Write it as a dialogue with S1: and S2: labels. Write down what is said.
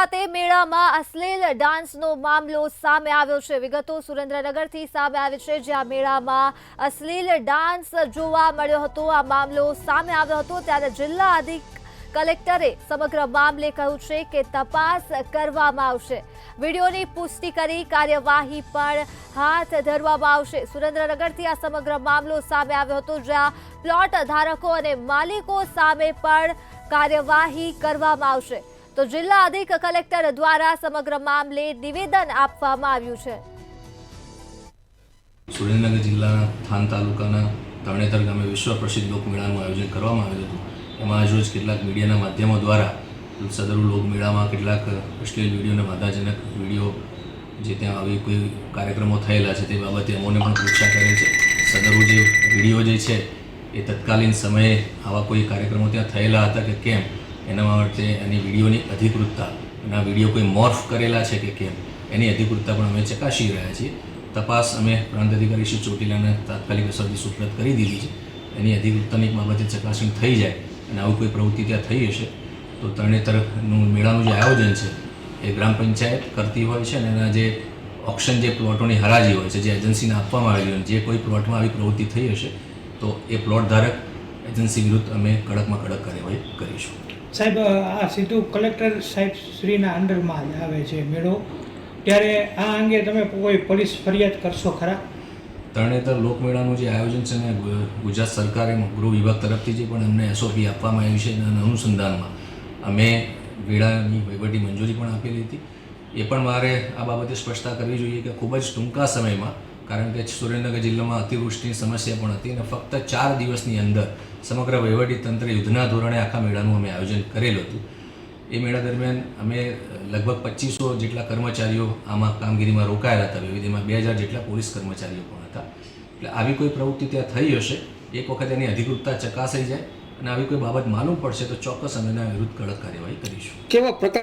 S1: ખાતે મેળામાં અશ્લીલ ડાન્સનો મામલો સામે આવ્યો છે। વિગતો સુરેન્દ્રનગરથી સામે આવી છે, જ્યાં મેળામાં અશ્લીલ ડાન્સ જોવા મળ્યો હતો। આ મામલો સામે આવ્યો હતો ત્યારે જિલ્લા અધિક કલેક્ટરે સમગ્ર મામલે કહ્યું છે કે તપાસ કરવામાં આવશે। વિડીયોની પુષ્ટિ કરી કાર્યવાહી પણ હાથ ધરવામાં આવશે। સુરેન્દ્રનગરથી આ સમગ્ર મામલો સામે આવ્યો હતો, જ્યાં પ્લોટ ધારકો અને માલિકો સામે પણ કાર્યવાહી કરવામાં આવશે। તો જિલ્લા અધિક કલેક્ટર દ્વારા સમગ્ર મામલે નિવેદન આપવામાં આવ્યું છે।
S2: સુરેન્દ્રનગર જિલ્લાના થાન તાલુકાના તરણેતર ગામે વિશ્વ પ્રસિદ્ધ લોકમેળાનું આયોજન કરવામાં આવેલું હતું। એમાં આજરોજ કેટલાક મીડિયાના માધ્યમો દ્વારા સદરુ લોકમેળામાં કેટલાક અશ્લીલ વિડીયો અને વાદાજનક વિડીયો જે ત્યાં આવી કોઈ કાર્યક્રમો થયેલા છે તે બાબતે અમોને પણ પરીક્ષા કરેલ છે। સદરુ જે વિડીયો જે છે એ તત્કાલીન સમયે આવા કોઈ કાર્યક્રમો ત્યાં થયેલા હતા કે કેમ, એના માટે એની વિડીયોની અધિકૃતતા અને આ વિડીયો કોઈ મોર્ફ કરેલા છે કે કેમ એની અધિકૃતતા પણ અમે ચકાસી રહ્યા છીએ। તપાસ અમે પ્રાંત અધિકારી શ્રી ચોટીલાને તાત્કાલિક અસરથી સુપ્રત કરી દીધી છે। એની અધિકૃતતાની બાબતે ચકાસણી થઈ જાય અને આવી કોઈ પ્રવૃત્તિ ત્યાં થઈ હશે તો તરણેતરનું મેળાનું જે આયોજન છે એ ગ્રામ પંચાયત કરતી હોય છે અને એના જે ઓપ્શન જે પ્લોટોની હરાજી હોય છે જે એજન્સીને આપવામાં આવેલી હોય, જે કોઈ પ્લોટમાં આવી પ્રવૃત્તિ થઈ હશે તો એ પ્લોટ ધારક એજન્સી વિરુદ્ધ અમે કડકમાં કડક કાર્યવાહી કરીશું।
S3: સાહેબ, આ સીધું કલેક્ટર સાહેબ શ્રીના અંડરમાં આવે છે મેળો, ત્યારે આ અંગે તમે કોઈ પોલીસ ફરિયાદ કરશો ખરા?
S2: તરણેતર લોકમેળાનું જે આયોજન છે ને ગુજરાત સરકારે ગૃહ વિભાગ તરફથી જે પણ અમને એસઓપી આપવામાં આવી છે એના અનુસંધાનમાં અમે મેળાની વહીવટી મંજૂરી પણ આપેલી હતી। એ પણ મારે આ બાબતે સ્પષ્ટતા કરવી જોઈએ કે ખૂબ જ ટૂંકા સમયમાં, કારણ કે સુરેન્દ્રનગર જિલ્લામાં અતિવૃષ્ટિની સમસ્યા પણ હતી અને ફક્ત 4 દિવસની અંદર સમગ્ર વહીવટી તંત્ર યુદ્ધના ધોરણે આખા મેળાનું અમે આયોજન કરેલું હતું। એ મેળા દરમિયાન અમે લગભગ 2500 જેટલા કર્મચારીઓ આમાં કામગીરીમાં રોકાયેલા હતા। વિવિધ એમાં 2000 જેટલા પોલીસ કર્મચારીઓ પણ હતા। એટલે આવી કોઈ પ્રવૃત્તિ ત્યાં થઈ હશે, એક વખત એની અધિકૃતતા ચકાસાઈ જાય અને આવી કોઈ બાબત માલુમ પડશે તો ચોક્કસ અમે એના વિરુદ્ધ કડક કાર્યવાહી કરીશું।
S3: કેવા પ્રકાર